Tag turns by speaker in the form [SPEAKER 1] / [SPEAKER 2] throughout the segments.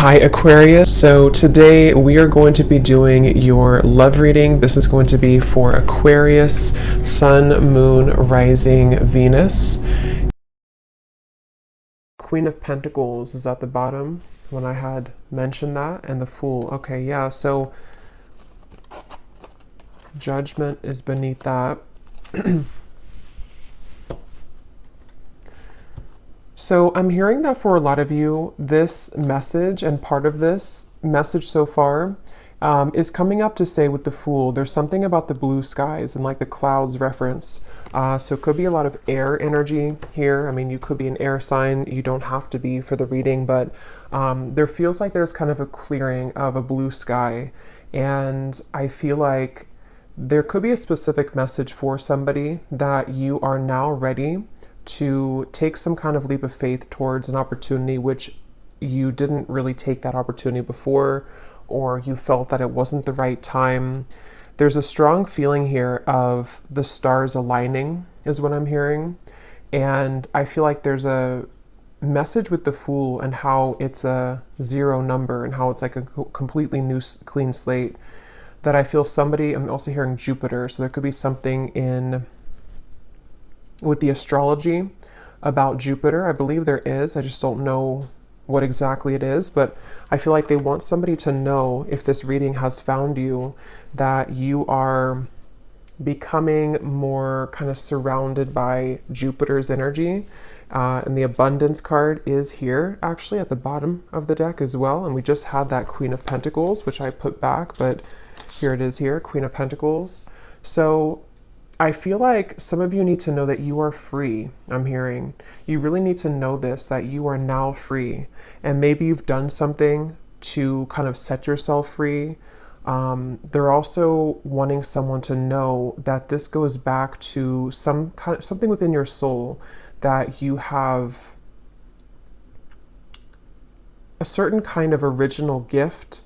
[SPEAKER 1] Hi Aquarius, so today we are going to be doing your love reading. This is going to be for Aquarius, Sun, Moon, Rising, Venus. Queen of Pentacles is at the bottom when I had mentioned that, and the Fool. Okay, yeah, so Judgment is beneath that. So I'm hearing that for a lot of you, this message and part of this message so far is coming up to say with the Fool, there's something about the blue skies and like the clouds reference. So it could be a lot of air energy here. I mean, you could be an air sign. You don't have to be for the reading, but there feels like there's kind of a clearing of a blue sky. And I feel like there could be a specific message for somebody that you are now ready to take some kind of leap of faith towards an opportunity which you didn't really take that opportunity before, or you felt that it wasn't the right time. There's a strong feeling here of the stars aligning is what I'm hearing. And I feel like there's a message with the Fool and how it's a zero number and how it's like a completely new clean slate that I feel somebody, I'm also hearing Jupiter. So there could be something in with the astrology about Jupiter. I believe there is. I just don't know what exactly it is, but I feel like they want somebody to know, if this reading has found you, that you are becoming more kind of surrounded by Jupiter's energy. And the abundance card is here actually at the bottom of the deck as well. And we just had that Queen of Pentacles, which I put back, but here it is here, Queen of Pentacles. So I feel like some of you need to know that you are free. I'm hearing you really need to know this, that you are now free, and maybe you've done something to kind of set yourself free. They're also wanting someone to know that this goes back to something within your soul, that you have a certain kind of original gift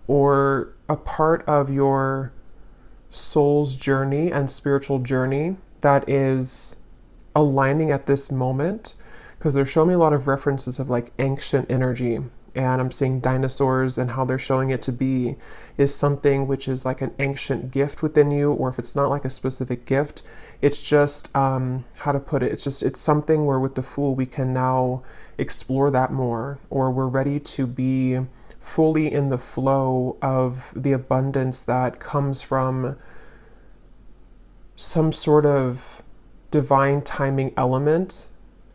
[SPEAKER 1] or a part of your soul's journey and spiritual journey that is aligning at this moment, because they're showing me a lot of references of like ancient energy, and I'm seeing dinosaurs, and how they're showing it to be is something which is like an ancient gift within you, or if it's not like a specific gift, it's just how to put it, it's something where with the Fool we can now explore that more, or we're ready to be fully in the flow of the abundance that comes from some sort of divine timing element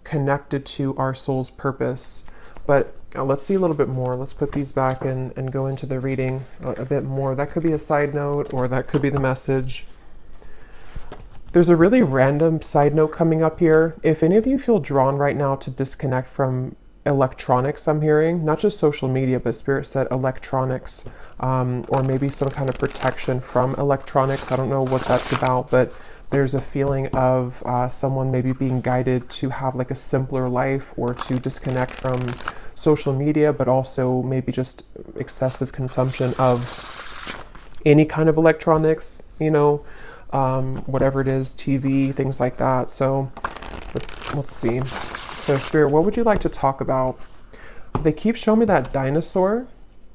[SPEAKER 1] connected to our soul's purpose. But let's see a little bit more. Let's put these back and go into the reading a bit more. That could be a side note, or that could be the message. There's a really random side note coming up here. If any of you feel drawn right now to disconnect from electronics, I'm hearing, not just social media, but Spirit said electronics, or maybe some kind of protection from electronics. I don't know what that's about, but there's a feeling of someone maybe being guided to have like a simpler life, or to disconnect from social media, but also maybe just excessive consumption of any kind of electronics, you know, whatever it is, TV, things like that. So let's see. So Spirit, what would you like to talk about? They keep showing me that dinosaur.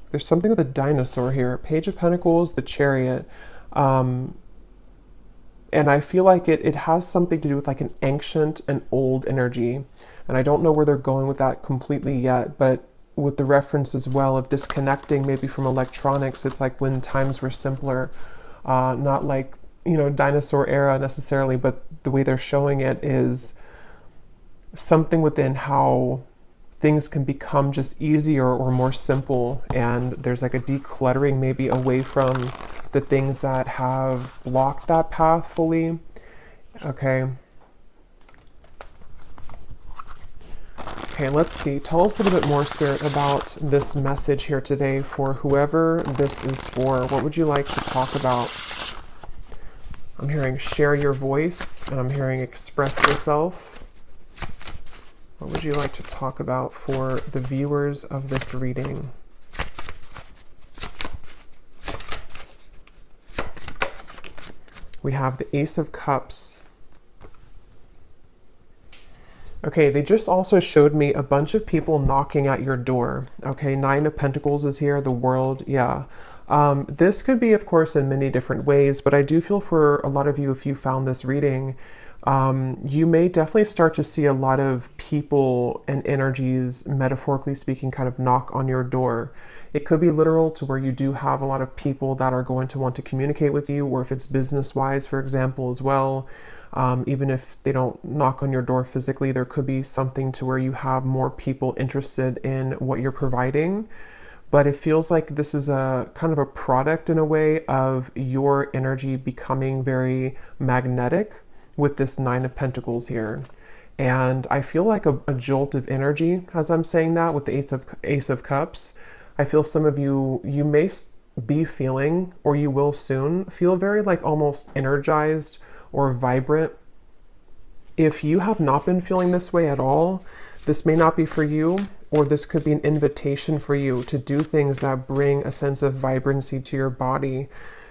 [SPEAKER 1] There's something with a dinosaur here. Page of Pentacles, the Chariot. And I feel like it has something to do with like an ancient and old energy. And I don't know where they're going with that completely yet, but with the reference as well of disconnecting maybe from electronics, it's like when times were simpler, not like, you know, dinosaur era necessarily, but the way they're showing it is something within how things can become just easier or more simple, and there's like a decluttering maybe away from the things that have blocked that path fully. Okay, let's see. Tell us a little bit more, Spirit, about this message here today for whoever this is for. What would you like to talk about? I'm hearing share your voice, and I'm hearing express yourself. What would you like to talk about for the viewers of this reading? We have the Ace of Cups, Okay, they just also showed me a bunch of people knocking at your door. Okay, Nine of Pentacles is here, the World, yeah. This could be, of course, in many different ways, but I do feel for a lot of you, if you found this reading, you may definitely start to see a lot of people and energies, metaphorically speaking, kind of knock on your door. It could be literal to where you do have a lot of people that are going to want to communicate with you, or if it's business-wise, for example, as well. Even if they don't knock on your door physically, there could be something to where you have more people interested in what you're providing. But it feels like this is a kind of a product in a way of your energy becoming very magnetic with this Nine of Pentacles here. And I feel like a jolt of energy as I'm saying that with the Ace of Cups. I feel some of you may be feeling, or you will soon feel, very like almost energized or vibrant. If you have not been feeling this way at all, this may not be for you, or this could be an invitation for you to do things that bring a sense of vibrancy to your body,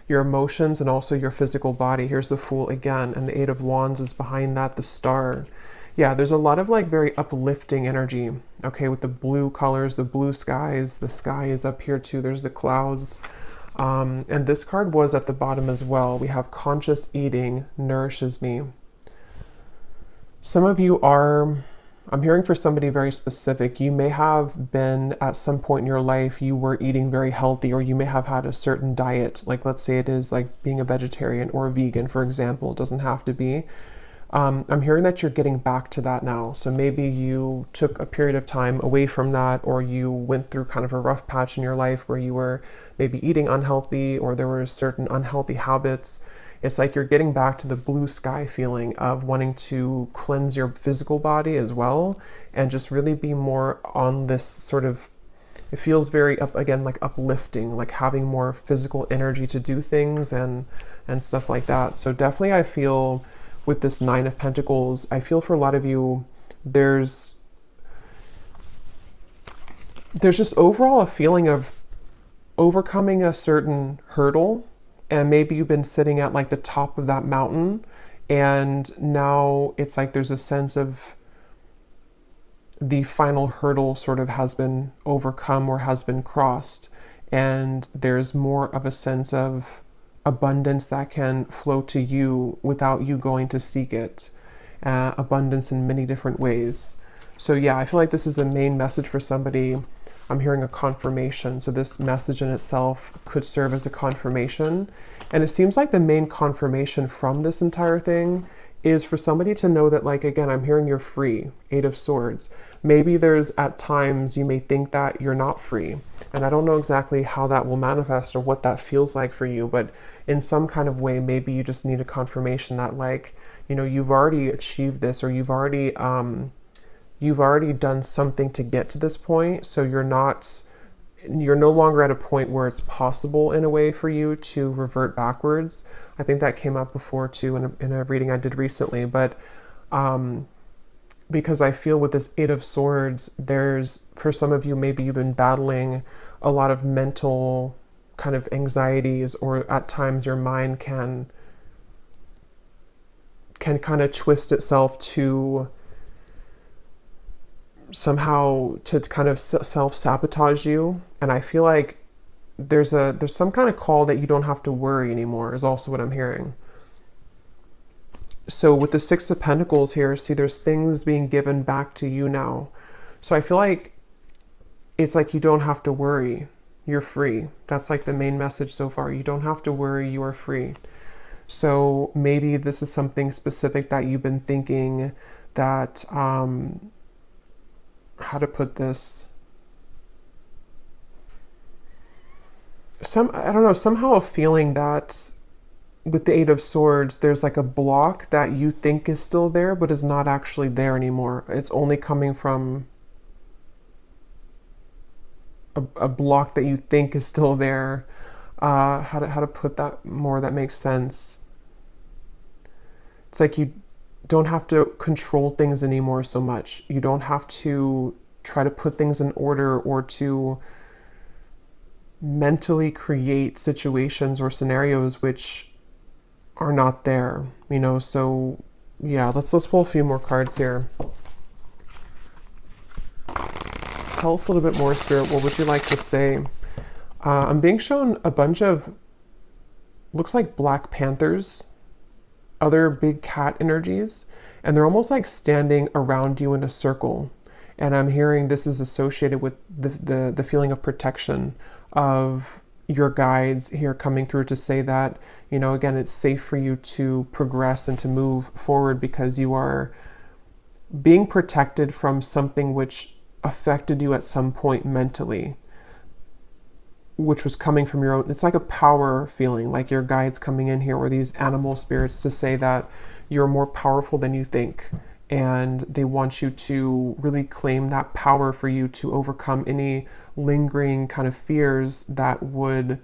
[SPEAKER 1] your emotions, and also your physical body. Here's the Fool again, and the Eight of Wands is behind that, the Star. Yeah, there's a lot of like very uplifting energy, okay, with the blue colors, the blue skies, the sky is up here too, there's the clouds. And this card was at the bottom as well. We have conscious eating nourishes me. Some of you are, I'm hearing for somebody very specific, you may have been at some point in your life, you were eating very healthy, or you may have had a certain diet. Like let's say it is like being a vegetarian or a vegan, for example. It doesn't have to be. I'm hearing that you're getting back to that now. So maybe you took a period of time away from that, or you went through kind of a rough patch in your life where you were maybe eating unhealthy, or there were certain unhealthy habits. It's like you're getting back to the blue sky feeling of wanting to cleanse your physical body as well, and just really be more on this sort of, it feels very again, like uplifting, like having more physical energy to do things and stuff like that. So definitely I feel with this Nine of Pentacles, I feel for a lot of you, there's just overall a feeling of overcoming a certain hurdle, and maybe you've been sitting at like the top of that mountain, and now it's like there's a sense of the final hurdle sort of has been overcome or has been crossed, and there's more of a sense of abundance that can flow to you without you going to seek it. Abundance in many different ways. So yeah, I feel like this is the main message for somebody. I'm hearing a confirmation. So this message in itself could serve as a confirmation. And it seems like the main confirmation from this entire thing is for somebody to know that, like, again, I'm hearing you're free. Eight of Swords. Maybe there's at times you may think that you're not free. And I don't know exactly how that will manifest or what that feels like for you, but in some kind of way, maybe you just need a confirmation that, like, you know, you've already achieved this, or you've already done something to get to this point. So you're no longer at a point where it's possible in a way for you to revert backwards. I think that came up before too in a reading I did recently, but because I feel with this Eight of Swords, there's, for some of you, maybe you've been battling a lot of mental kind of anxieties, or at times your mind can kind of twist itself to somehow to kind of self-sabotage you. And I feel like there's some kind of call that you don't have to worry anymore, is also what I'm hearing. So with the Six of Pentacles here, see, there's things being given back to you now. So I feel like it's like you don't have to worry. You're free. That's like the main message so far. You don't have to worry. You are free. So maybe this is something specific that you've been thinking that, how to put this? I don't know, somehow a feeling that with the Eight of Swords, there's like a block that you think is still there, but is not actually there anymore. It's only coming from a block that you think is still there. How to put that more that makes sense? It's like you don't have to control things anymore so much. You don't have to try to put things in order or to mentally create situations or scenarios which are not there, you know. So yeah, let's pull a few more cards here. Tell us a little bit more, Spirit. What would you like to say? I'm being shown a bunch of, looks like Black Panthers, other big cat energies, and they're almost like standing around you in a circle. And I'm hearing this is associated with the feeling of protection of your guides here coming through to say that, you know, again, it's safe for you to progress and to move forward because you are being protected from something which affected you at some point mentally, which was coming from your own. It's like a power feeling, like your guides coming in here, or these animal spirits, to say that you're more powerful than you think. And they want you to really claim that power for you to overcome any lingering kind of fears that would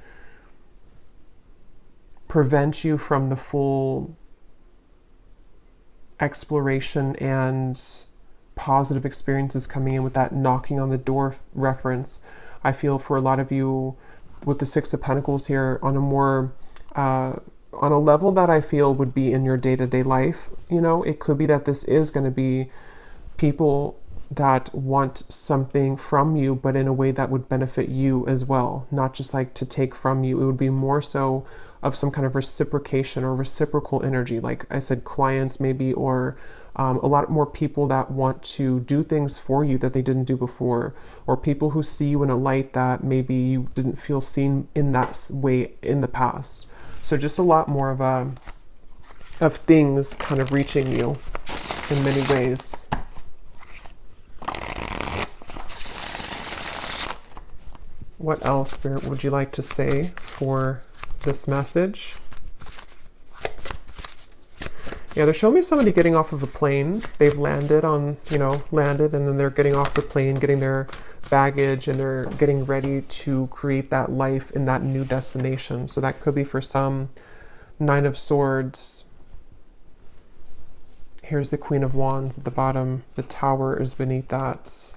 [SPEAKER 1] prevent you from the full exploration and positive experiences coming in with that knocking on the door reference. I feel for a lot of you with the Six of Pentacles here on a more on a level that I feel would be in your day-to-day life. You know, it could be that this is going to be people that want something from you, but in a way that would benefit you as well, not just like to take from you. It would be more so of some kind of reciprocation or reciprocal energy, like I said, clients maybe, or a lot more people that want to do things for you that they didn't do before, or people who see you in a light that maybe you didn't feel seen in that way in the past. So just a lot more of things kind of reaching you in many ways. What else, Spirit, would you like to say for this message? Yeah, they're showing me somebody getting off of a plane. They've landed on, landed, and then they're getting off the plane, getting their baggage, and they're getting ready to create that life in that new destination. So that could be for some Nine of Swords. Here's the Queen of Wands at the bottom. The Tower is beneath that.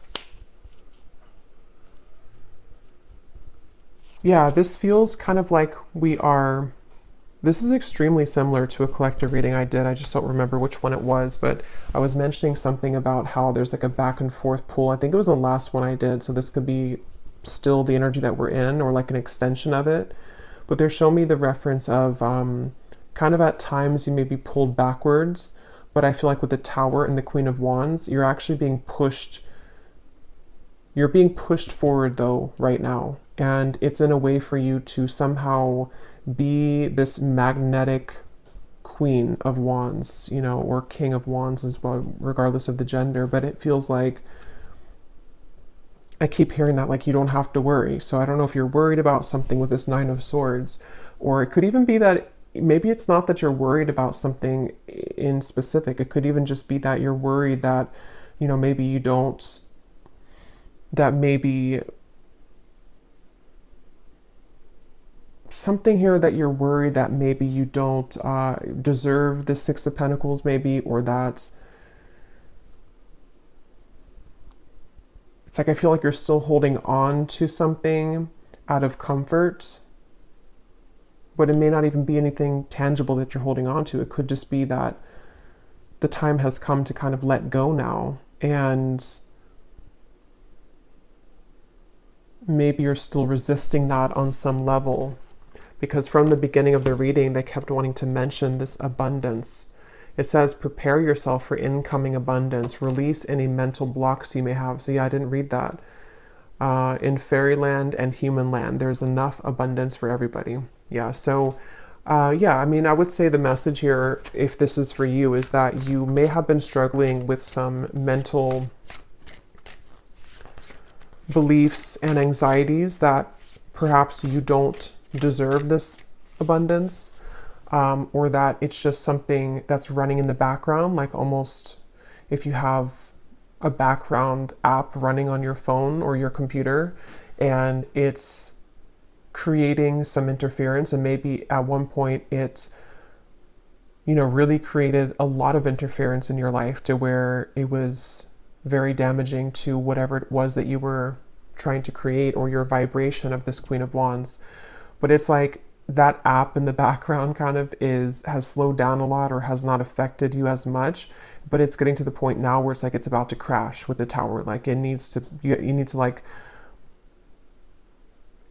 [SPEAKER 1] Yeah, this feels kind of like this is extremely similar to a collective reading I did. I just don't remember which one it was, but I was mentioning something about how there's like a back and forth pull. I think it was the last one I did, so this could be still the energy that we're in, or like an extension of it. But they're showing me the reference of kind of at times you may be pulled backwards, but I feel like with the Tower and the Queen of Wands, you're actually being pushed. You're being pushed forward though right now, and it's in a way for you to somehow be this magnetic Queen of Wands, or King of Wands as well, regardless of the gender. But it feels like, I keep hearing that, like, you don't have to worry. So I don't know if you're worried about something with this Nine of Swords, or it could even be that maybe it's not that you're worried about something in specific. It could even just be that you're worried that, maybe you don't, that maybe something here that you're worried that maybe you don't deserve the Six of Pentacles, maybe, or that it's like I feel like you're still holding on to something out of comfort, but it may not even be anything tangible that you're holding on to. It could just be that the time has come to kind of let go now, and maybe you're still resisting that on some level. Because from the beginning of the reading, they kept wanting to mention this abundance. It says, prepare yourself for incoming abundance. Release any mental blocks you may have. So yeah, I didn't read that. In fairyland and human land, there's enough abundance for everybody. Yeah, so yeah, I mean, I would say the message here, if this is for you, is that you may have been struggling with some mental beliefs and anxieties that perhaps you don't deserve this abundance, or that it's just something that's running in the background, like almost if you have a background app running on your phone or your computer, and it's creating some interference, and maybe at one point it really created a lot of interference in your life to where it was very damaging to whatever it was that you were trying to create, or your vibration of this Queen of Wands. But it's like that app in the background kind of has slowed down a lot or has not affected you as much, but it's getting to the point now where it's like it's about to crash with the tower. Like it needs to, you need to like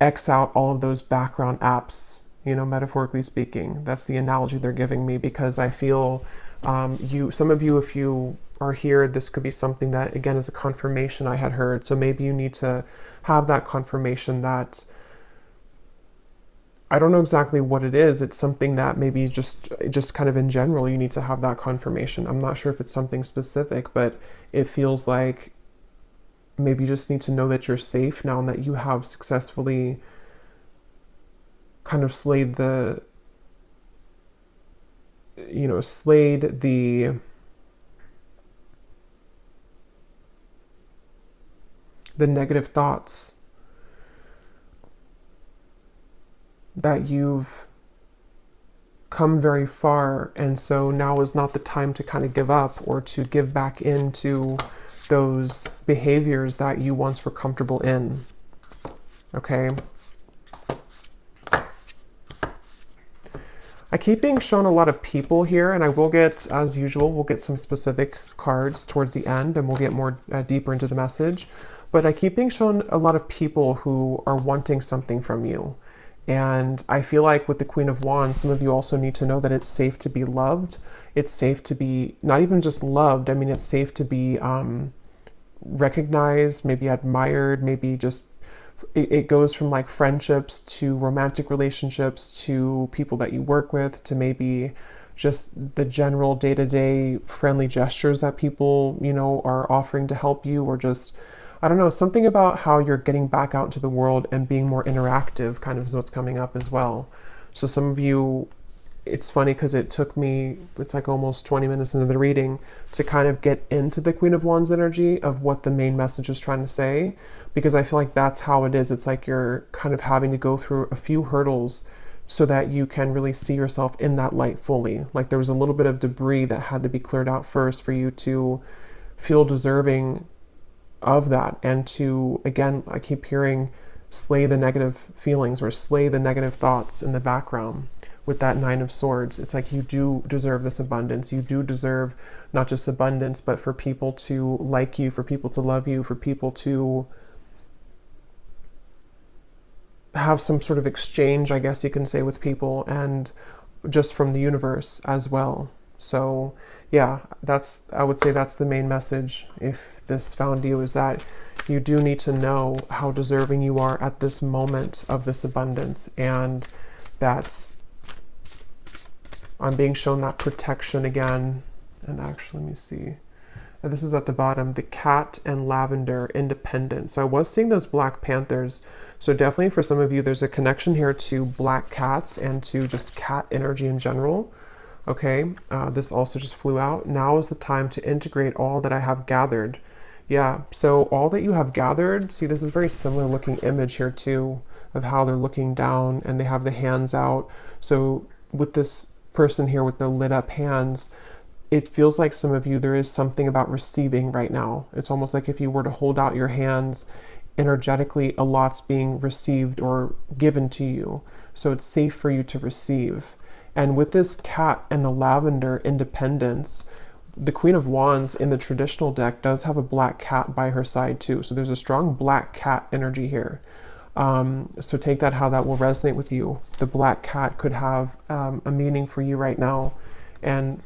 [SPEAKER 1] X out all of those background apps, metaphorically speaking. That's the analogy they're giving me, because I feel some of you, if you are here, this could be something that, again, is a confirmation I had heard. So maybe you need to have that confirmation that, I don't know exactly what it is. It's something that maybe just kind of in general, you need to have that confirmation. I'm not sure if it's something specific, but it feels like maybe you just need to know that you're safe now and that you have successfully kind of slayed the negative thoughts that you've come very far, and so now is not the time to kind of give up or to give back into those behaviors that you once were comfortable in. Okay? I keep being shown a lot of people here, and I will get, as usual, we'll get some specific cards towards the end, and we'll get more deeper into the message. But I keep being shown a lot of people who are wanting something from you. And I feel like with the Queen of Wands, some of you also need to know that it's safe to be loved. It's safe to be not even just loved. I mean, it's safe to be recognized, maybe admired, maybe just, it goes from like friendships to romantic relationships to people that you work with to maybe just the general day-to-day friendly gestures that people, are offering to help you, or just, I don't know, something about how you're getting back out into the world and being more interactive kind of is what's coming up as well. So some of you, it's funny because it took me, it's like almost 20 minutes into the reading to kind of get into the Queen of Wands energy of what the main message is trying to say, because I feel like that's how it is. It's like you're kind of having to go through a few hurdles so that you can really see yourself in that light fully. Like there was a little bit of debris that had to be cleared out first for you to feel deserving of that, and to, again, I keep hearing, slay the negative feelings or slay the negative thoughts in the background with that Nine of Swords. It's like you do deserve this abundance. You do deserve not just abundance, but for people to like you, for people to love you, for people to have some sort of exchange, I guess you can say, with people, and just from the universe as well. So yeah, I would say that's the main message, if this found you, is that you do need to know how deserving you are at this moment of this abundance. And that's, I'm being shown that protection again. And actually, let me see. This is at the bottom, the cat and lavender, independent. So I was seeing those Black Panthers. So definitely for some of you, there's a connection here to black cats and to just cat energy in general. Okay, this also just flew out. Now is the time to integrate all that I have gathered. Yeah, so all that you have gathered, see, this is very similar looking image here too, of how they're looking down and they have the hands out. So with this person here with the lit up hands, it feels like some of you, there is something about receiving right now. It's almost like if you were to hold out your hands, energetically, a lot's being received or given to you. So it's safe for you to receive. And with this cat and the lavender, independence, the Queen of Wands in the traditional deck does have a black cat by her side too. So there's a strong black cat energy here. So take that how that will resonate with you. The black cat could have a meaning for you right now. And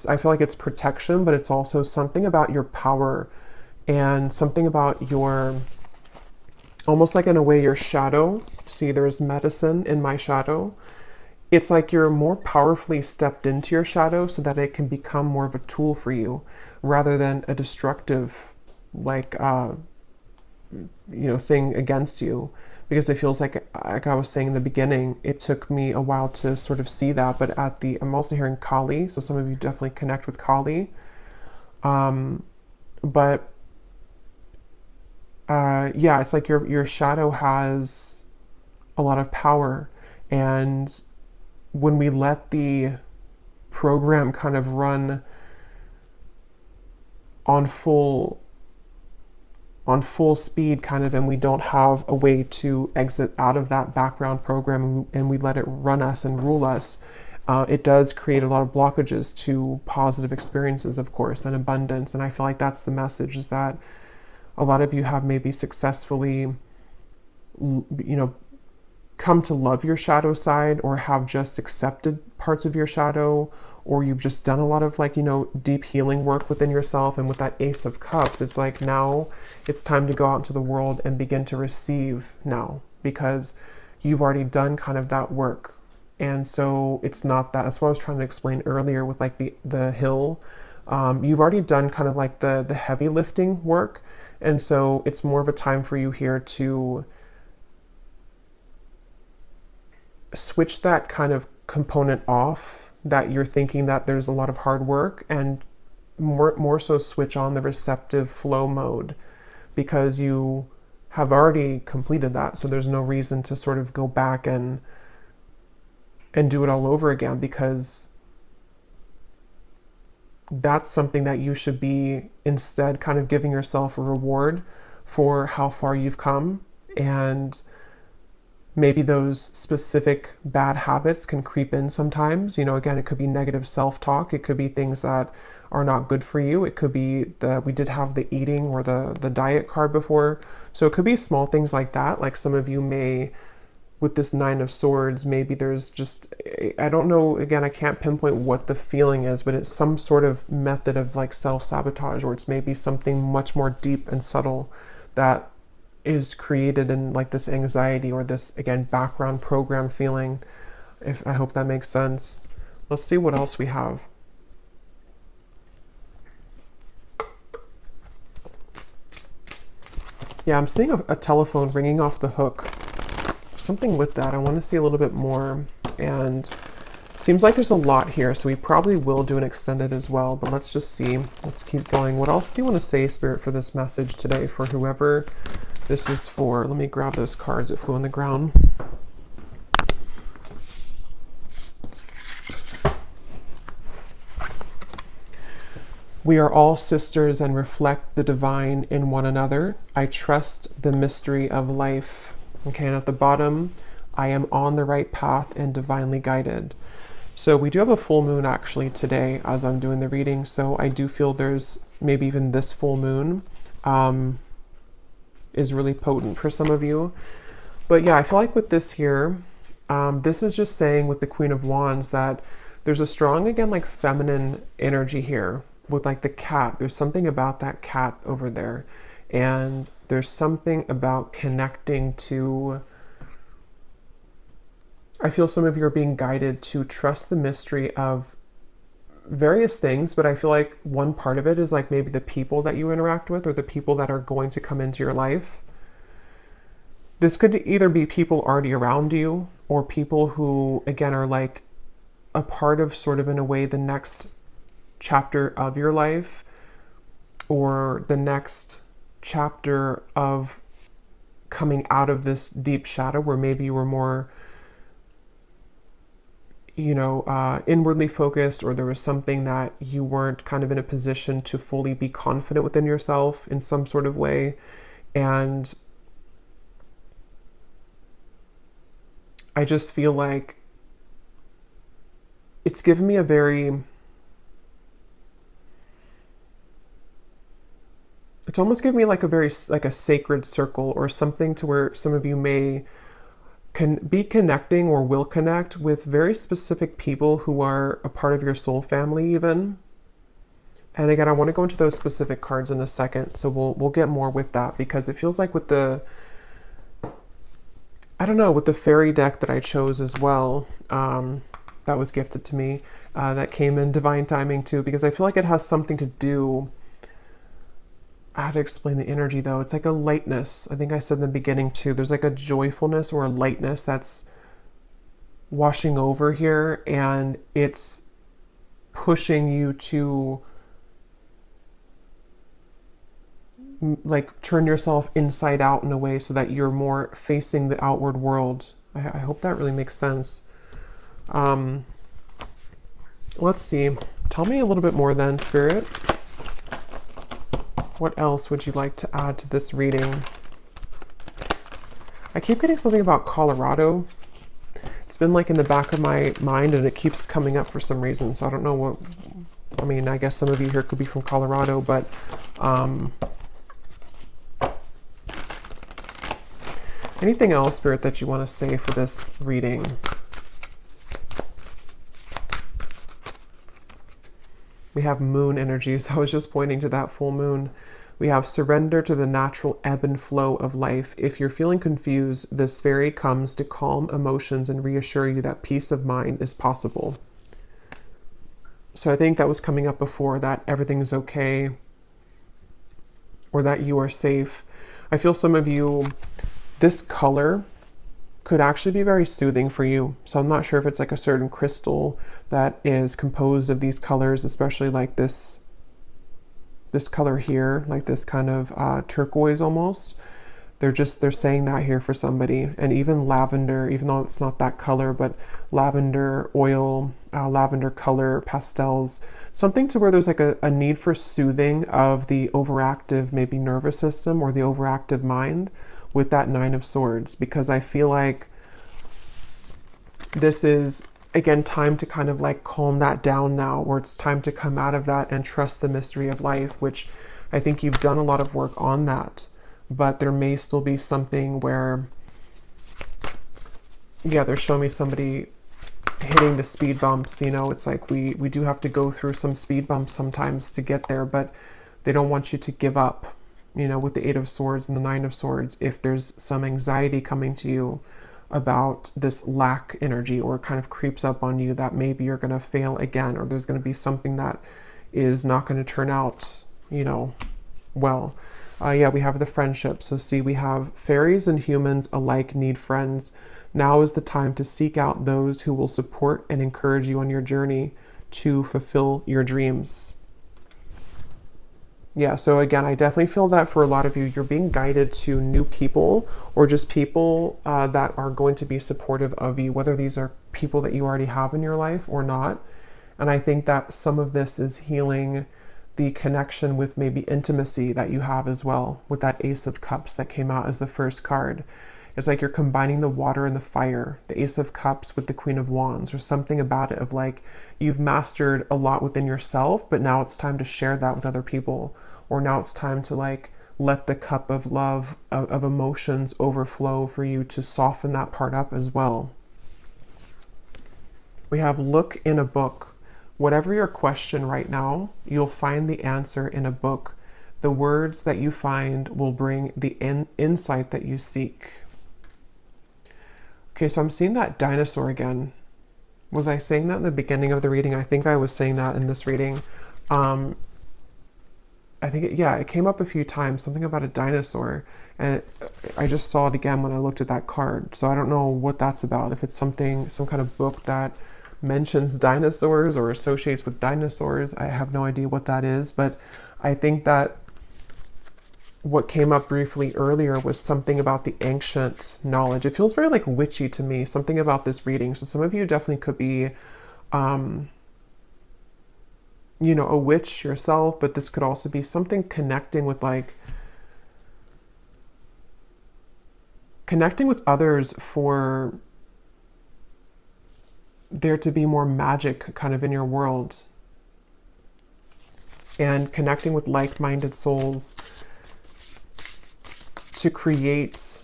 [SPEAKER 1] I feel like it's protection, but it's also something about your power and something about your, almost like in a way, your shadow. See, there's medicine in my shadow. It's like you're more powerfully stepped into your shadow so that it can become more of a tool for you rather than a destructive, like, thing against you. Because it feels like I was saying in the beginning, it took me a while to sort of see that. But I'm also hearing Kali, so some of you definitely connect with Kali. Yeah, it's like your shadow has a lot of power, and when we let the program kind of run on full on full speed kind of, and we don't have a way to exit out of that background program, and we let it run us and rule us, it does create a lot of blockages to positive experiences, of course, and abundance. And I feel like that's the message, is that a lot of you have maybe successfully, come to love your shadow side, or have just accepted parts of your shadow, or you've just done a lot of deep healing work within yourself. And with that Ace of Cups, it's like now it's time to go out into the world and begin to receive now, because you've already done kind of that work. And so it's not that, that's what I was trying to explain earlier with like the hill. You've already done kind of like the heavy lifting work. And so it's more of a time for you here to switch that kind of component off, that you're thinking that there's a lot of hard work, and more so switch on the receptive flow mode, because you have already completed that. So there's no reason to sort of go back and do it all over again, because that's something that you should be instead kind of giving yourself a reward for how far you've come. And maybe those specific bad habits can creep in sometimes. Again, it could be negative self-talk. It could be things that are not good for you. It could be we did have the eating or the diet card before. So it could be small things like that. Like some of you may, with this Nine of Swords, maybe there's just, I don't know, again, I can't pinpoint what the feeling is, but it's some sort of method of like self-sabotage, or it's maybe something much more deep and subtle that is created in like this anxiety, or this, again, background program feeling. I hope that makes sense. Let's see what else we have. Yeah, I'm seeing a telephone ringing off the hook. Something with that. I want to see a little bit more. And it seems like there's a lot here, so we probably will do an extended as well, but let's just see. Let's keep going. What else do you want to say, Spirit, for this message today, for whoever this is for? Let me grab those cards that flew on the ground. We are all sisters and reflect the divine in one another. I trust the mystery of life. Okay, and at the bottom, I am on the right path and divinely guided. So we do have a full moon actually today as I'm doing the reading. So I do feel there's maybe even this full moon is really potent for some of you. But yeah, I feel like with this here, this is just saying with the Queen of Wands that there's a strong, again, like feminine energy here with like the cat. There's something about that cat over there. And there's something about connecting to, I feel some of you are being guided to trust the mystery of various things, but I feel like one part of it is like maybe the people that you interact with, or the people that are going to come into your life. This could either be people already around you, or people who, again, are like a part of sort of, in a way, the next chapter of your life, or the next chapter of coming out of this deep shadow where maybe you were more, inwardly focused, or there was something that you weren't kind of in a position to fully be confident within yourself in some sort of way. And I just feel like it's given me a very, it's almost given me like a very, like a sacred circle, or something to where some of you may can be connecting or will connect with very specific people who are a part of your soul family even. And again, I want to go into those specific cards in a second, so we'll get more with that, because it feels like with the, I don't know, with the fairy deck that I chose as well, that was gifted to me, that came in divine timing too, because I feel like it has something to do, how to explain the energy though. It's like a lightness. I think I said in the beginning too, there's like a joyfulness or a lightness that's washing over here, and it's pushing you to like turn yourself inside out in a way, so that you're more facing the outward world. I hope that really makes sense. Let's see. Tell me a little bit more then, Spirit. What else would you like to add to this reading? I keep getting something about Colorado. It's been like in the back of my mind and it keeps coming up for some reason. So I don't know what, I mean, I guess some of you here could be from Colorado, but anything else, Spirit, that you want to say for this reading? We have moon energies. I was just pointing to that full moon. We have surrender to the natural ebb and flow of life. If you're feeling confused, this fairy comes to calm emotions and reassure you that peace of mind is possible. So I think that was coming up before, that everything is okay or that you are safe. I feel some of you, this color could actually be very soothing for you. So I'm not sure if it's like a certain crystal that is composed of these colors, especially like this color here, like this kind of turquoise almost. They're saying that here for somebody. And even lavender, even though it's not that color, but lavender oil, lavender color, pastels, something to where there's like a need for soothing of the overactive maybe nervous system or the overactive mind with that Nine of Swords, because I feel like this is, again, time to kind of like calm that down now, where it's time to come out of that and trust the mystery of life, which I think you've done a lot of work on that. But there may still be something where, yeah, they're showing me somebody hitting the speed bumps. You know, it's like we do have to go through some speed bumps sometimes to get there, but they don't want you to give up, you know, with the Eight of Swords and the Nine of Swords. If there's some anxiety coming to you about this lack energy, or kind of creeps up on you that maybe you're going to fail again, or there's going to be something that is not going to turn out, you know, well. Yeah, we have the friendship. So see, we have fairies and humans alike need friends. Now is the time to seek out those who will support and encourage you on your journey to fulfill your dreams. Yeah, so again, I definitely feel that for a lot of you, you're being guided to new people, or just people that are going to be supportive of you, whether these are people that you already have in your life or not. And I think that some of this is healing the connection with maybe intimacy that you have as well, with that Ace of Cups that came out as the first card. It's like you're combining the water and the fire, the Ace of Cups with the Queen of Wands, or something about it of like, you've mastered a lot within yourself, but now it's time to share that with other people. Or now it's time to like let the cup of love, of emotions overflow for you to soften that part up as well. We have look in a book. Whatever your question right now, you'll find the answer in a book. The words that you find will bring the insight that you seek. Okay, so I'm seeing that dinosaur again. Was I saying that in the beginning of the reading? I think I was saying that in this reading. I think, it came up a few times, something about a dinosaur. And I just saw it again when I looked at that card. So I don't know what that's about. If it's some kind of book that mentions dinosaurs or associates with dinosaurs, I have no idea what that is. But I think that what came up briefly earlier was something about the ancient knowledge. It feels very like witchy to me, something about this reading. So some of you definitely could be, you know, a witch yourself, but this could also be something connecting with others for there to be more magic kind of in your world, and connecting with like-minded souls to create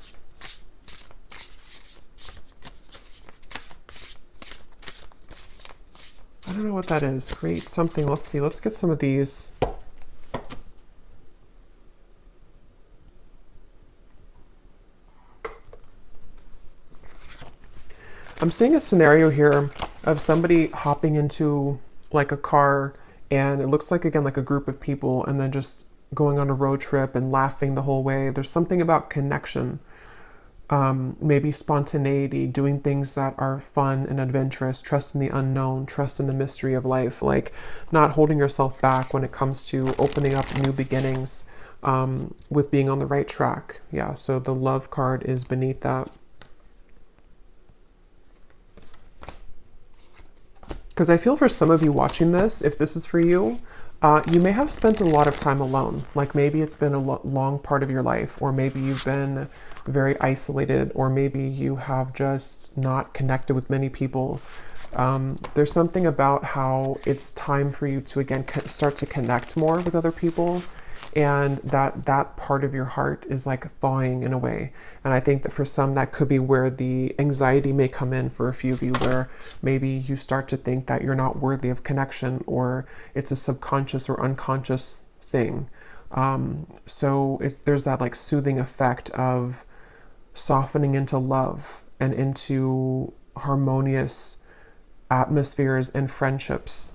[SPEAKER 1] I don't know what that is. Create something. Let's see. Let's get some of these. I'm seeing a scenario here of somebody hopping into like a car, and it looks like, again, like a group of people, and then just going on a road trip and laughing the whole way. There's something about connection. Maybe spontaneity, doing things that are fun and adventurous, trust in the unknown, trust in the mystery of life, like not holding yourself back when it comes to opening up new beginnings, with being on the right track. Yeah, so the love card is beneath that. Because I feel for some of you watching this, if this is for you, You may have spent a lot of time alone. Like maybe it's been a long part of your life, or maybe you've been very isolated, or maybe you have just not connected with many people. There's something about how it's time for you to again start to connect more with other people, and that part of your heart is like thawing in a way. And I think that for some that could be where the anxiety may come in for a few of you, where maybe you start to think that you're not worthy of connection, or it's a subconscious or unconscious thing. So there's that like soothing effect of softening into love and into harmonious atmospheres and friendships.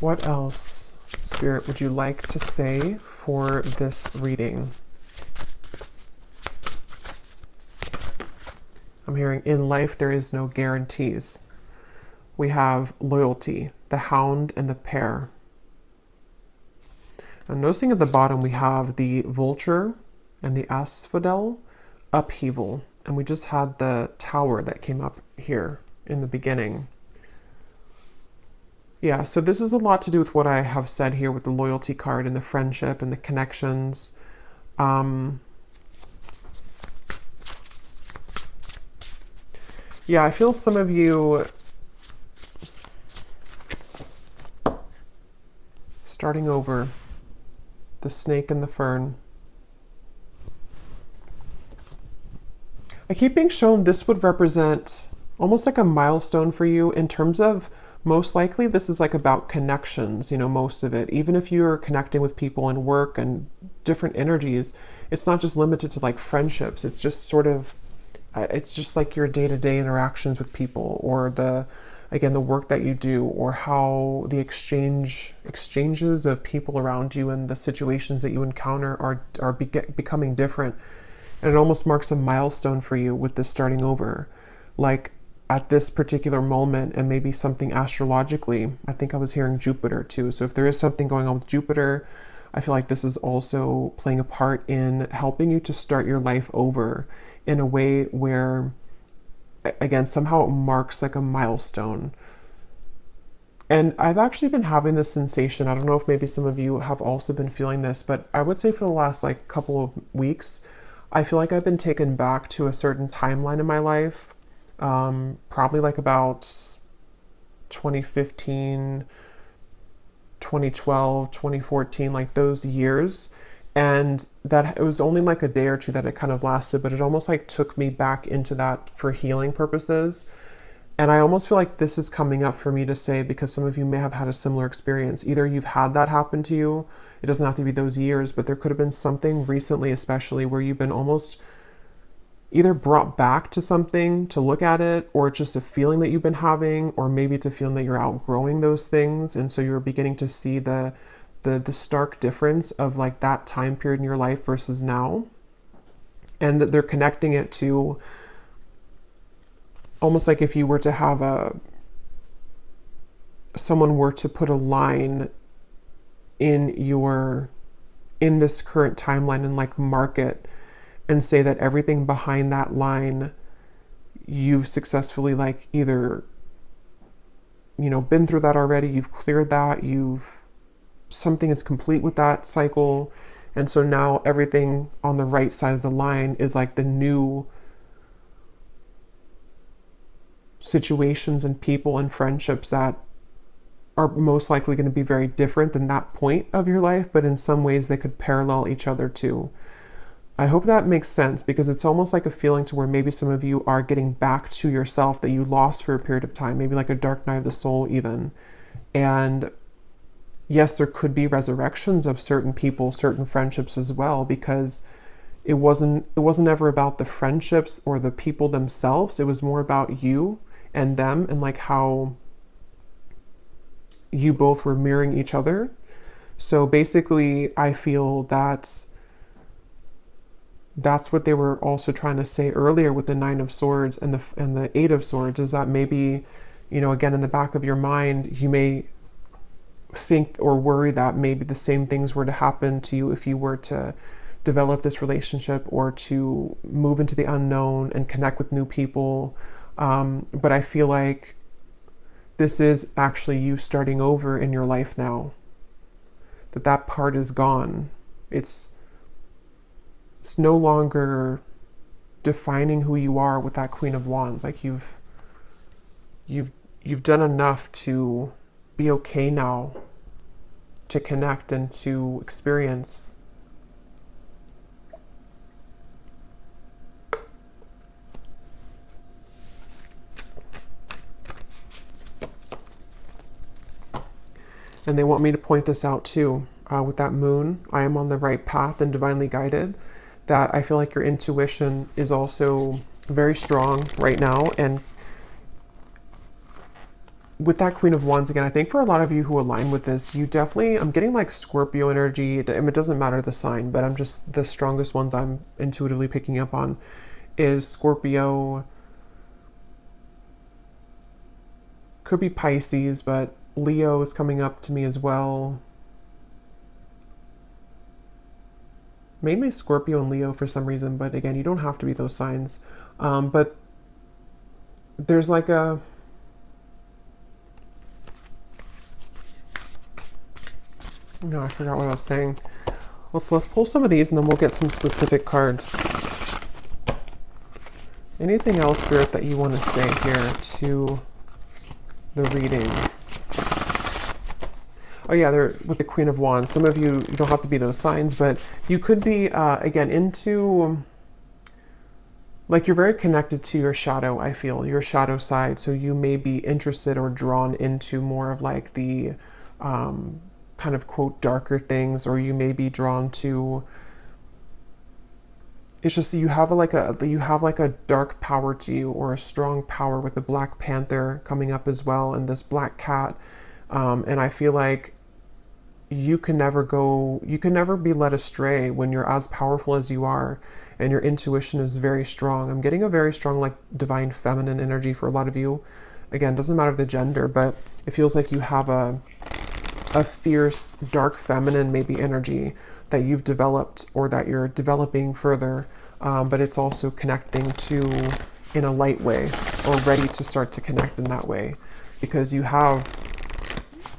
[SPEAKER 1] What else, Spirit, would you like to say for this reading? I'm hearing in life there is no guarantees. We have loyalty, the hound and the pair. I'm noticing at the bottom we have the vulture and the asphodel, upheaval. And we just had the tower that came up here in the beginning. Yeah, so this is a lot to do with what I have said here with the loyalty card and the friendship and the connections. Yeah, I feel some of you starting over, the snake and the fern. I keep being shown this would represent almost like a milestone for you in terms of most likely this is like about connections, most of it. Even if you're connecting with people in work and different energies, it's not just limited to like friendships. It's just sort of, it's just like your day-to-day interactions with people, or the work that you do, or how the exchanges of people around you and the situations that you encounter are becoming different. And it almost marks a milestone for you with this starting over. Like at this particular moment, and maybe something astrologically, I think I was hearing Jupiter too. So if there is something going on with Jupiter, I feel like this is also playing a part in helping you to start your life over in a way where, again, somehow it marks like a milestone. And I've actually been having this sensation. I don't know if maybe some of you have also been feeling this, but I would say for the last like couple of weeks, I feel like I've been taken back to a certain timeline in my life. Probably like about 2015, 2012, 2014, like those years. And that it was only like a day or two that it kind of lasted, but it almost like took me back into that for healing purposes. And I almost feel like this is coming up for me to say, because some of you may have had a similar experience. Either you've had that happen to you, it doesn't have to be those years, but there could have been something recently, especially where you've been almost either brought back to something to look at it, or it's just a feeling that you've been having, or maybe it's a feeling that you're outgrowing those things. And so you're beginning to see the stark difference of like that time period in your life versus now. And that they're connecting it to almost like if you were to have someone were to put a line in this current timeline and like mark it and say that everything behind that line you've successfully like either been through that already, you've cleared that, something is complete with that cycle. And so now everything on the right side of the line is like the new situations and people and friendships that are most likely going to be very different than that point of your life, but in some ways they could parallel each other too. I hope that makes sense, because it's almost like a feeling to where maybe some of you are getting back to yourself that you lost for a period of time, maybe like a dark night of the soul even. And yes, there could be resurrections of certain people, certain friendships as well, because it wasn't ever about the friendships or the people themselves. It was more about you and them, and like how you both were mirroring each other. So basically, I feel that's what they were also trying to say earlier with the Nine of Swords and the Eight of Swords, is that maybe, again, in the back of your mind, you may think or worry that maybe the same things were to happen to you if you were to develop this relationship or to move into the unknown and connect with new people. But I feel like this is actually you starting over in your life now. That part is gone. It's no longer defining who you are with that Queen of Wands. Like you've done enough to be okay now, to connect and to experience. And they want me to point this out too. With that moon, I am on the right path and divinely guided. That I feel like your intuition is also very strong right now. And with that Queen of Wands, again, I think for a lot of you who align with this, you definitely, I'm getting like Scorpio energy. It doesn't matter the sign, but I'm just, the strongest ones I'm intuitively picking up on is Scorpio. Could be Pisces, but Leo is coming up to me as well. Mainly Scorpio and Leo for some reason, but again, you don't have to be those signs. But there's like a... No, I forgot what I was saying. Let's pull some of these and then we'll get some specific cards. Anything else, Spirit, that you want to say here to the reading? Oh yeah, they're with the Queen of Wands. Some of you, you don't have to be those signs, but you could be, again, into, like you're very connected to your shadow, I feel, your shadow side. So you may be interested or drawn into more of like the kind of quote darker things, or you may be drawn to, it's just that you have like a dark power to you, or a strong power with the Black Panther coming up as well, and this black cat. And I feel like you can never be led astray when you're as powerful as you are, and your intuition is very strong. I'm getting a very strong, like, divine feminine energy for a lot of you. Again, doesn't matter the gender, but it feels like you have a fierce, dark feminine maybe energy that you've developed or that you're developing further, but it's also connecting to in a light way, or ready to start to connect in that way, because you have,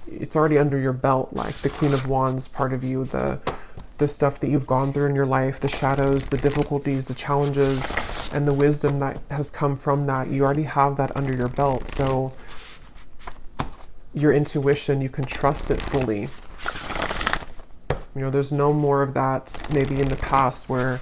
[SPEAKER 1] it's already under your belt, like the Queen of Wands part of you, the stuff that you've gone through in your life, the shadows, the difficulties, the challenges, and the wisdom that has come from that. You already have that under your belt. So your intuition, you can trust it fully. You know, there's no more of that maybe in the past where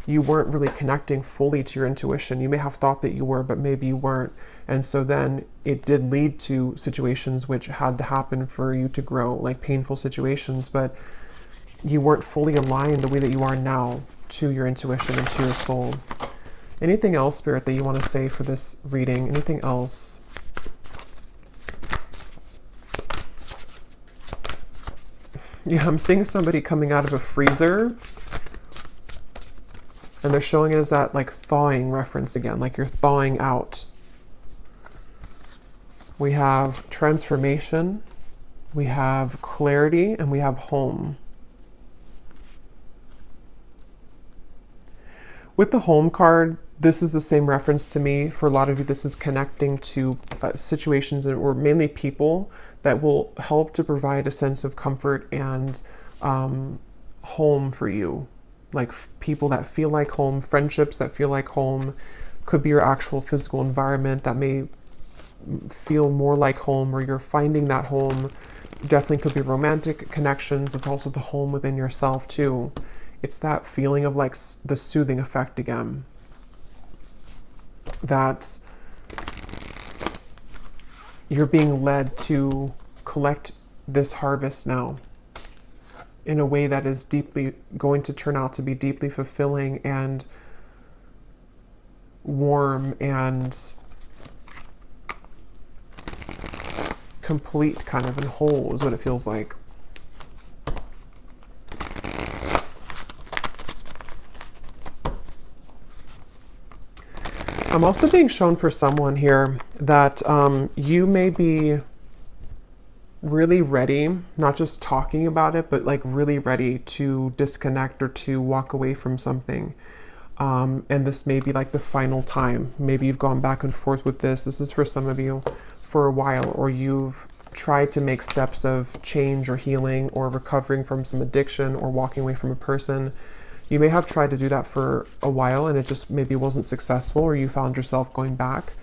[SPEAKER 1] you weren't really connecting fully to your intuition. You may have thought that you were, but maybe you weren't. And so then it did lead to situations which had to happen for you to grow, like painful situations, but you weren't fully aligned the way that you are now to your intuition and to your soul. Anything else, Spirit, that you want to say for this reading? Anything else? Yeah, I'm seeing somebody coming out of a freezer, and they're showing it as that like thawing reference again, like you're thawing out. We have transformation, we have clarity, and we have home. With the home card, this is the same reference to me. For a lot of you, this is connecting to situations or mainly people that will help to provide a sense of comfort and home for you. Like people that feel like home, friendships that feel like home, could be your actual physical environment that may feel more like home, or you're finding that home. Definitely could be romantic connections. It's also the home within yourself too. It's that feeling of like the soothing effect again. That you're being led to collect this harvest now in a way that is deeply going to turn out to be deeply fulfilling and warm and complete, kind of, and whole is what it feels like. I'm also being shown for someone here that you may be really ready, not just talking about it, but like really ready to disconnect or to walk away from something. And this may be like the final time. Maybe you've gone back and forth with this. This is for some of you for a while, or you've tried to make steps of change or healing or recovering from some addiction or walking away from a person. You may have tried to do that for a while and it just maybe wasn't successful, or you found yourself going back.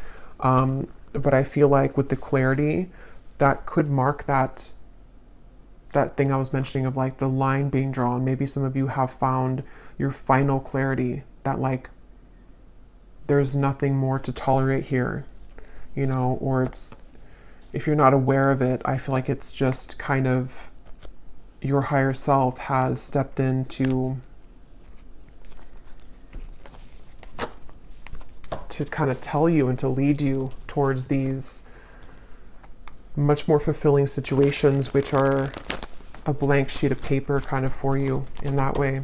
[SPEAKER 1] But I feel like with the clarity, that could mark that thing I was mentioning of like the line being drawn. Maybe some of you have found your final clarity that like there's nothing more to tolerate here, you know, or it's, if you're not aware of it, I feel like it's just kind of your higher self has stepped in to kind of tell you and to lead you towards these much more fulfilling situations, which are a blank sheet of paper kind of for you in that way.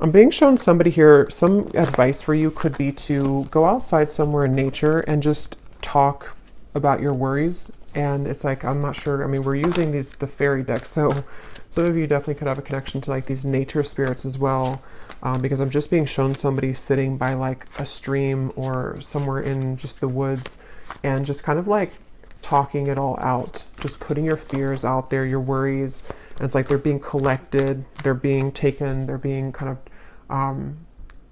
[SPEAKER 1] I'm being shown somebody here, some advice for you could be to go outside somewhere in nature and just talk about your worries. And it's like, I'm not sure, I mean, we're using the fairy deck, so some of you definitely could have a connection to like these nature spirits as well, because I'm just being shown somebody sitting by like a stream or somewhere in just the woods and just kind of like talking it all out, just putting your fears out there, your worries. And it's like they're being collected, they're being taken, they're being kind of,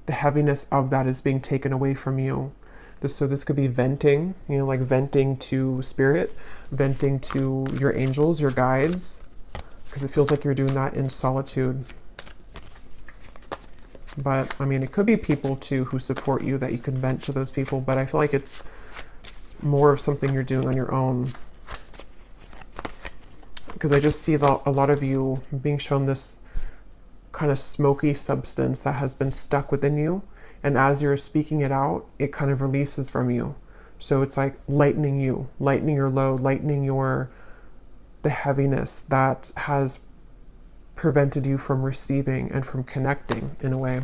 [SPEAKER 1] the heaviness of that is being taken away from you. So this could be venting, you know, like venting to spirit, venting to your angels, your guides, because it feels like you're doing that in solitude. But I mean, it could be people too who support you that you can vent to those people, but I feel like it's more of something you're doing on your own. Because I just see a lot of you being shown this kind of smoky substance that has been stuck within you. And as you're speaking it out, it kind of releases from you. So it's like lightening you, lightening your load, lightening the heaviness that has prevented you from receiving and from connecting in a way.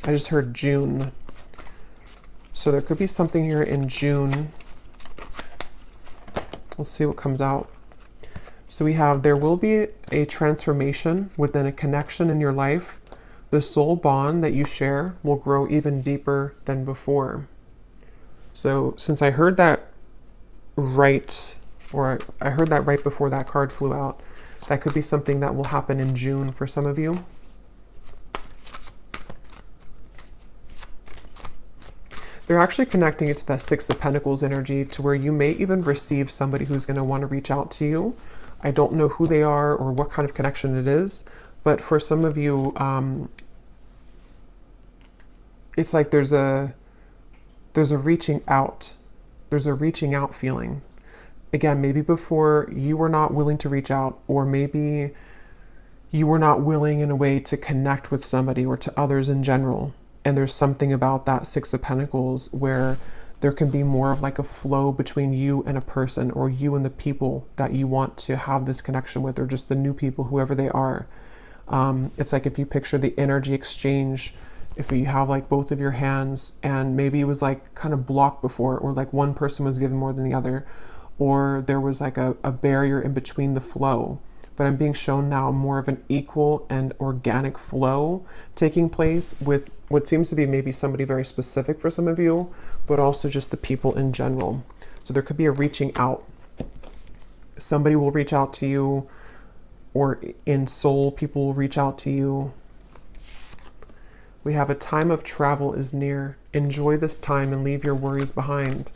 [SPEAKER 1] I just heard June. So there could be something here in June. We'll see what comes out. So we have, there will be a transformation within a connection in your life. The soul bond that you share will grow even deeper than before. So since I heard that right, or I heard that right before that card flew out, that could be something that will happen in June for some of you. They're actually connecting it to that Six of Pentacles energy, to where you may even receive somebody who's going to want to reach out to you. I don't know who they are or what kind of connection it is, but for some of you, it's like there's a reaching out. There's a reaching out feeling. Again, maybe before you were not willing to reach out, or maybe you were not willing in a way to connect with somebody or to others in general. And there's something about that Six of Pentacles where there can be more of like a flow between you and a person, or you and the people that you want to have this connection with, or just the new people, whoever they are. It's like if you picture the energy exchange, if you have like both of your hands and maybe it was like kind of blocked before, or like one person was given more than the other, or there was like a barrier in between the flow. But I'm being shown now more of an equal and organic flow taking place with what seems to be maybe somebody very specific for some of you, but also just the people in general. So there could be a reaching out. Somebody will reach out to you, or in soul, people will reach out to you. We have a time of travel is near. Enjoy this time and leave your worries behind.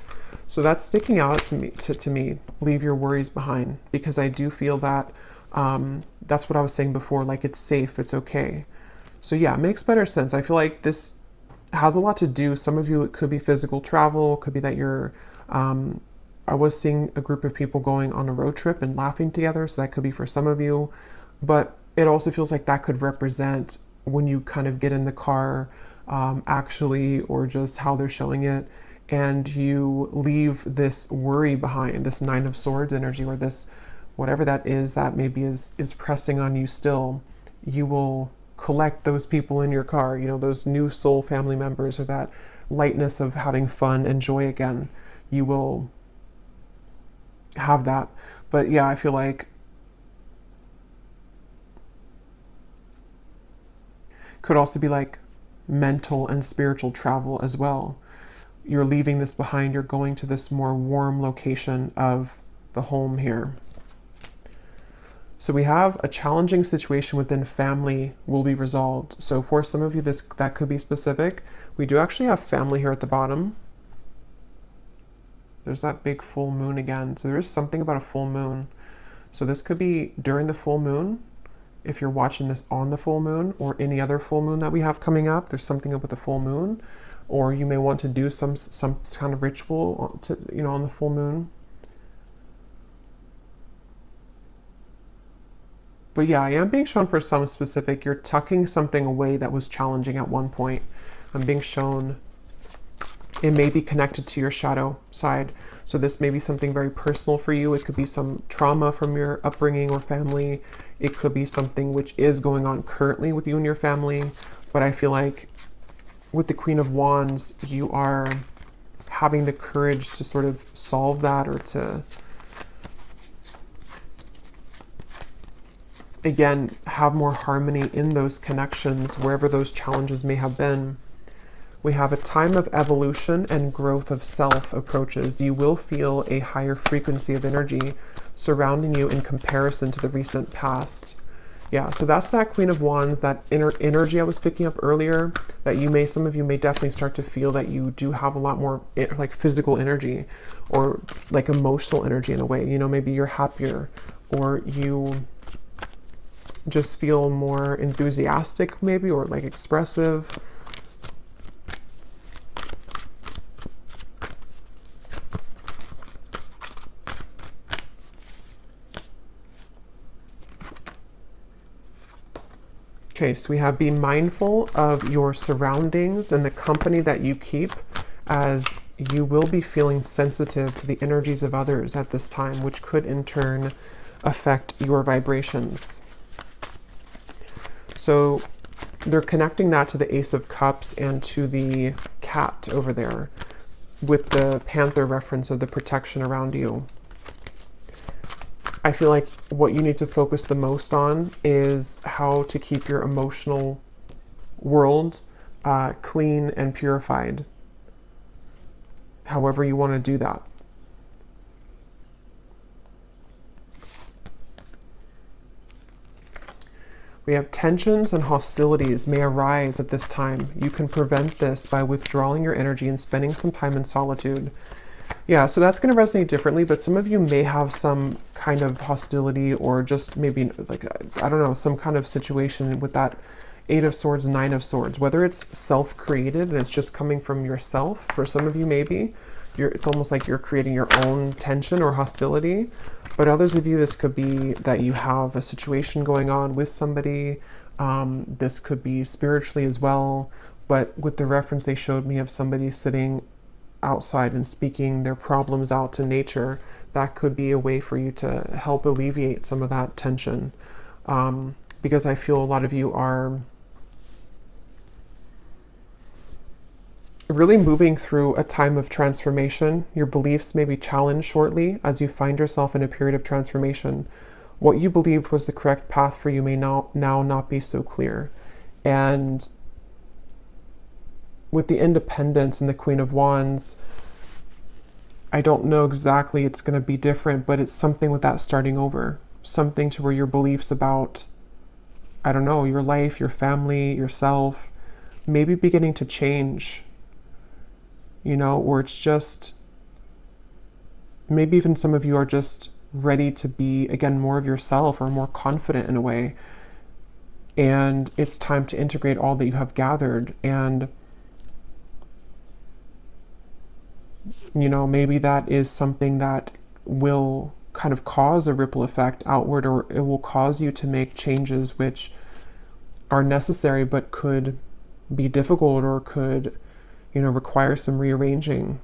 [SPEAKER 1] So that's sticking out to me, leave your worries behind, because I do feel that that's what I was saying before, like it's safe, it's okay. So yeah, it makes better sense. I feel like this has a lot to do, some of you, it could be physical travel, it could be that you're, I was seeing a group of people going on a road trip and laughing together, so that could be for some of you, but it also feels like that could represent when you kind of get in the car, actually, or just how they're showing it. and you leave this worry behind, this Nine of Swords energy, or this whatever that is that maybe is pressing on you still, you will collect those people in your car, you know, those new soul family members, or that lightness of having fun and joy again. You will have that. But yeah, I feel like could also be like mental and spiritual travel as well. You're leaving this behind, you're going to this more warm location of the home here. So we have a challenging situation within family will be resolved. So for some of you, that could be specific. We do actually have family here at the bottom. There's that big full moon again. So there is something about a full moon. So this could be during the full moon. If you're watching this on the full moon, or any other full moon that we have coming up, there's something up with the full moon. Or you may want to do some kind of ritual to, you know, on the full moon. But yeah, I am being shown for some specific, you're tucking something away that was challenging at one point. I'm being shown it may be connected to your shadow side. So this may be something very personal for you. It could be some trauma from your upbringing or family. It could be something which is going on currently with you and your family. But I feel like with the Queen of Wands, you are having the courage to sort of solve that, or to, again, have more harmony in those connections, wherever those challenges may have been. We have a time of evolution and growth of self approaches. You will feel a higher frequency of energy surrounding you in comparison to the recent past. Yeah, so that's that Queen of Wands, that inner energy I was picking up earlier, that some of you may definitely start to feel that you do have a lot more like physical energy, or like emotional energy in a way. You know, maybe you're happier, or you just feel more enthusiastic maybe, or like expressive. Okay, so we have be mindful of your surroundings and the company that you keep, as you will be feeling sensitive to the energies of others at this time, which could in turn affect your vibrations. So they're connecting that to the Ace of Cups and to the cat over there, with the panther reference of the protection around you. I feel like what you need to focus the most on is how to keep your emotional world clean and purified, however you want to do that. We have tensions and hostilities may arise at this time. You can prevent this by withdrawing your energy and spending some time in solitude. Yeah, so that's going to resonate differently, but some of you may have some kind of hostility, or just maybe like, I don't know, some kind of situation with that Eight of Swords, Nine of Swords, whether it's self-created and it's just coming from yourself. For some of you, maybe it's almost like you're creating your own tension or hostility. But others of you, this could be that you have a situation going on with somebody. This could be spiritually as well. But with the reference they showed me of somebody sitting outside and speaking their problems out to nature, that could be a way for you to help alleviate some of that tension. Because I feel a lot of you are really moving through a time of transformation. Your beliefs may be challenged shortly as you find yourself in a period of transformation. What you believed was the correct path for you may now not be so clear. And with the Independence and the Queen of Wands, I don't know exactly, it's going to be different, but it's something with that starting over. Something to where your beliefs about, I don't know, your life, your family, yourself, maybe beginning to change. You know, or it's just, maybe even some of you are just ready to be, again, more of yourself, or more confident in a way. And it's time to integrate all that you have gathered. And, you know, maybe that is something that will kind of cause a ripple effect outward, or it will cause you to make changes which are necessary but could be difficult, or could, you know, require some rearranging.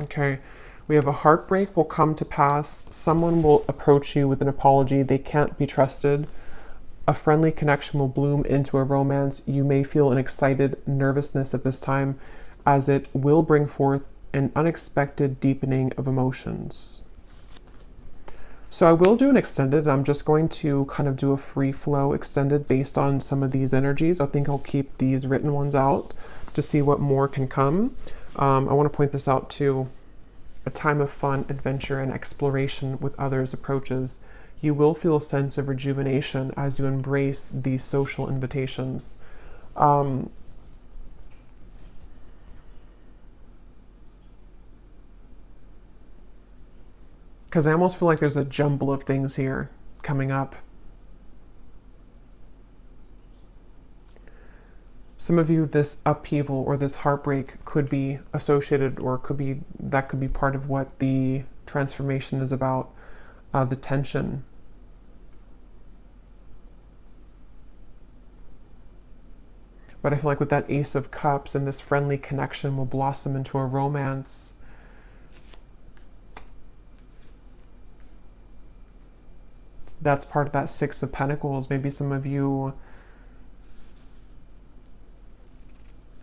[SPEAKER 1] Okay. We have a heartbreak will come to pass. Someone will approach you with an apology. They can't be trusted. A friendly connection will bloom into a romance. You may feel an excited nervousness at this time, as it will bring forth an unexpected deepening of emotions. So I will do an extended. I'm just going to kind of do a free flow extended based on some of these energies. I think I'll keep these written ones out to see what more can come. I want to point this out too. A time of fun, adventure, and exploration with others approaches. You will feel a sense of rejuvenation as you embrace these social invitations. Because I almost feel like there's a jumble of things here coming up. Some of you, this upheaval or this heartbreak could be associated, or could be part of what the transformation is about, the tension. But I feel like with that Ace of Cups and this friendly connection will blossom into a romance. That's part of that Six of Pentacles. Maybe some of you,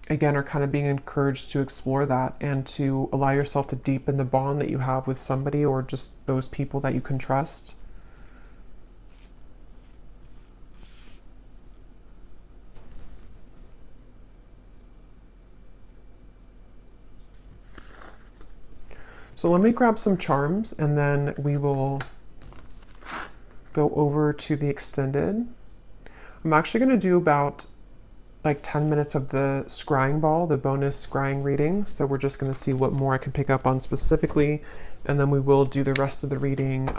[SPEAKER 1] again, are kind of being encouraged to explore that and to allow yourself to deepen the bond that you have with somebody, or just those people that you can trust. So let me grab some charms and then we will go over to the extended. I'm actually going to do about like 10 minutes of the scrying ball, the bonus scrying reading. So we're just going to see what more I can pick up on specifically. And then we will do the rest of the reading,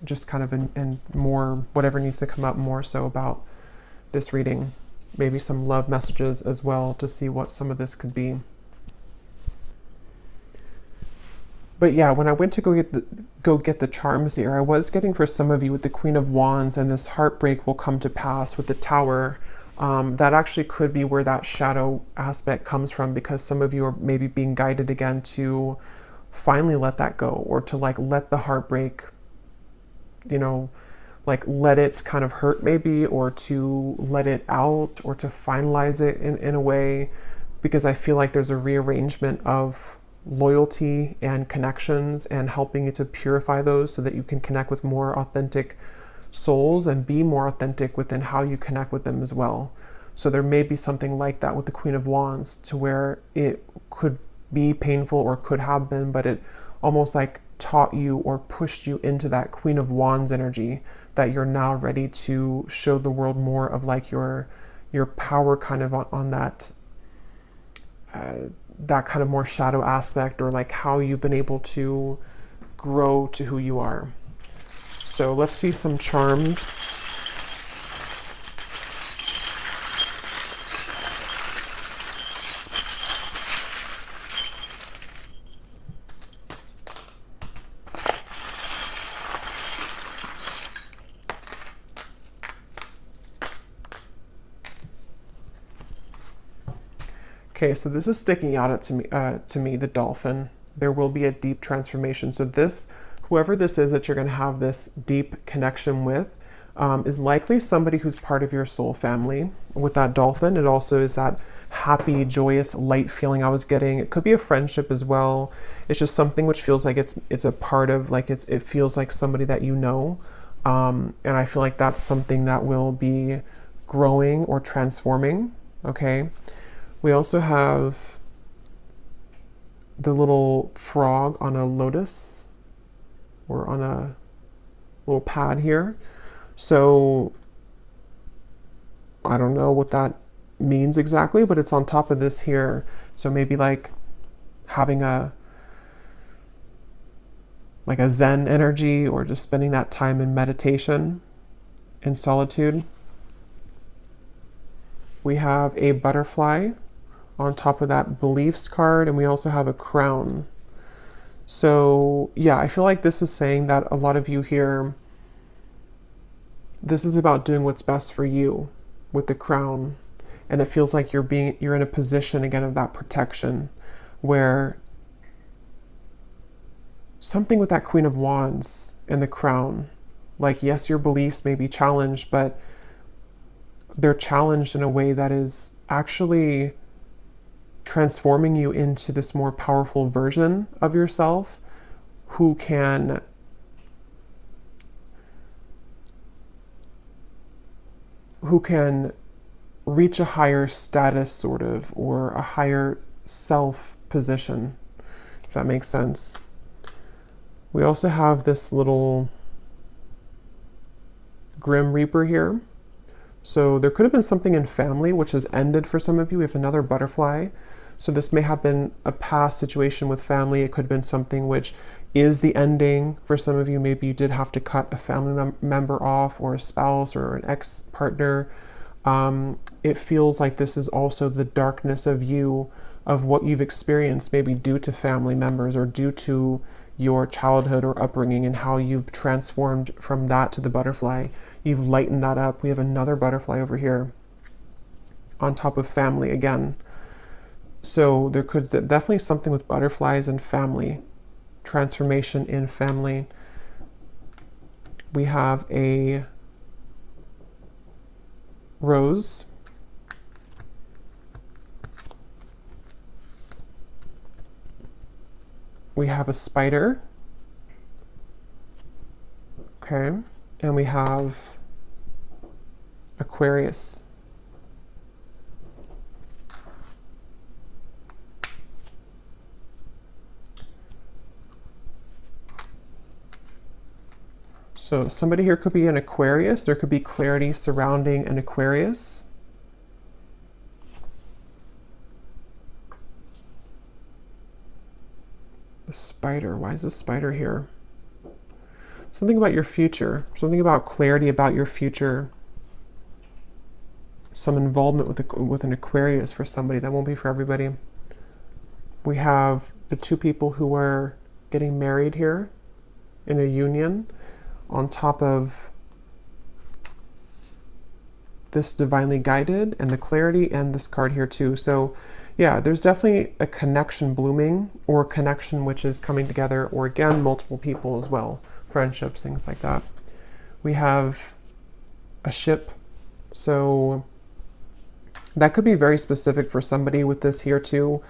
[SPEAKER 1] just kind of in more, whatever needs to come up more so about this reading. Maybe some love messages as well to see what some of this could be. But yeah, when I went to go get the charms here, I was getting for some of you with the Queen of Wands and this heartbreak will come to pass with the Tower. That actually could be where that shadow aspect comes from, because some of you are maybe being guided again to finally let that go, or to like let the heartbreak, you know, like let it kind of hurt maybe, or to let it out, or to finalize it in a way, because I feel like there's a rearrangement of loyalty and connections and helping you to purify those so that you can connect with more authentic souls and be more authentic within how you connect with them as well. So there may be something like that with the Queen of Wands, to where it could be painful or could have been, but it almost like taught you or pushed you into that Queen of Wands energy, that you're now ready to show the world more of like your power kind of on that that kind of more shadow aspect, or like how you've been able to grow to who you are. So let's see some charms. Okay, so this is sticking out to me, the dolphin. There will be a deep transformation. So this, whoever this is that you're going to have this deep connection with, is likely somebody who's part of your soul family. With that dolphin, it also is that happy, joyous, light feeling I was getting. It could be a friendship as well. It's just something which feels like it's a part of, like it feels like somebody that you know. And I feel like that's something that will be growing or transforming, okay? We also have the little frog on a lotus, or on a little pad here. So I don't know what that means exactly, but it's on top of this here. So maybe like having a Zen energy, or just spending that time in meditation, in solitude. We have a butterfly on top of that beliefs card, and we also have a crown. So yeah, I feel like this is saying that a lot of you here, this is about doing what's best for you with the crown. And it feels like you're in a position again of that protection, where something with that Queen of Wands and the crown. Like, yes, your beliefs may be challenged, but they're challenged in a way that is actually transforming you into this more powerful version of yourself who can reach a higher status, sort of, or a higher self position, if that makes sense. We also have this little Grim Reaper here. So there could have been something in family which has ended for some of you. We have another butterfly. So this may have been a past situation with family. It could have been something which is the ending for some of you. Maybe you did have to cut a family member off, or a spouse, or an ex-partner. It feels like this is also the darkness of you, of what you've experienced, maybe due to family members or due to your childhood or upbringing, and how you've transformed from that to the butterfly. You've lightened that up. We have another butterfly over here on top of family again. So there could definitely something with butterflies and family, transformation in family. We have a rose. We have a spider. Okay. And we have Aquarius. So somebody here could be an Aquarius. There could be clarity surrounding an Aquarius. The spider. Why is the spider here? Something about your future. Something about clarity about your future. Some involvement with an Aquarius for somebody. That won't be for everybody. We have the two people who are getting married here in a union, on top of this divinely guided and the clarity, and this card here too. So yeah, there's definitely a connection blooming, or a connection which is coming together, or again, multiple people as well, friendships, things like that. We have a ship. So that could be very specific for somebody with this here too.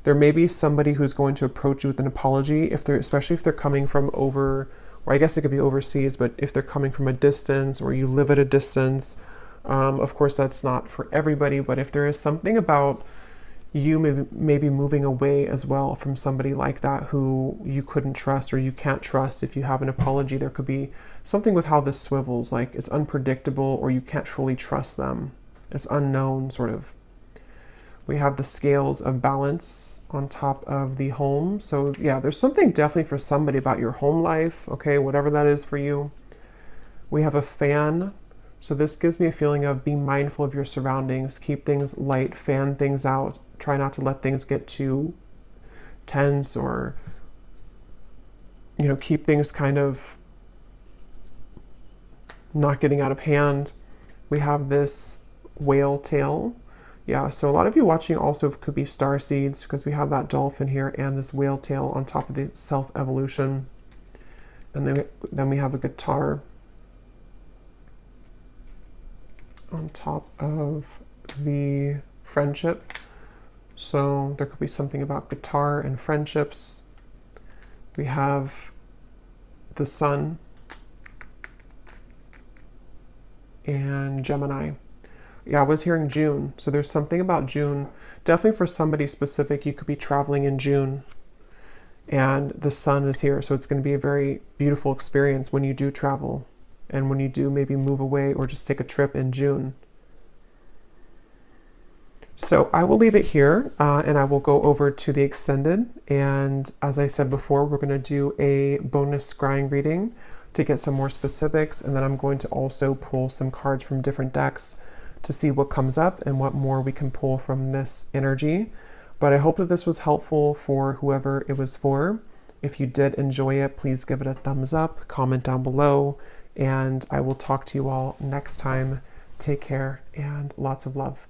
[SPEAKER 1] There may be somebody who's going to approach you with an apology, especially if they're coming from over, or I guess it could be overseas, but if they're coming from a distance, or you live at a distance. Of course, that's not for everybody, but if there is something about you maybe moving away as well from somebody like that who you couldn't trust, or you can't trust, if you have an apology, there could be something with how this swivels, like it's unpredictable, or you can't fully trust them. It's unknown, sort of. We have the scales of balance on top of the home. So yeah, there's something definitely for somebody about your home life, okay, whatever that is for you. We have a fan. So this gives me a feeling of being mindful of your surroundings, keep things light, fan things out, try not to let things get too tense, or, you know, keep things kind of not getting out of hand. We have this whale tail. Yeah, so a lot of you watching also could be star seeds, because we have that dolphin here and this whale tail on top of the self-evolution. And then we have a guitar on top of the friendship. So there could be something about guitar and friendships. We have the sun and Gemini. Yeah, I was hearing June. So there's something about June. Definitely for somebody specific, you could be traveling in June. And the sun is here. So it's going to be a very beautiful experience when you do travel. And when you do maybe move away or just take a trip in June. So I will leave it here, and I will go over to the extended. And as I said before, we're going to do a bonus scrying reading to get some more specifics. And then I'm going to also pull some cards from different decks to see what comes up and what more we can pull from this energy. But I hope that this was helpful for whoever it was for. If you did enjoy it, please give it a thumbs up, comment down below, and I will talk to you all next time. Take care and lots of love.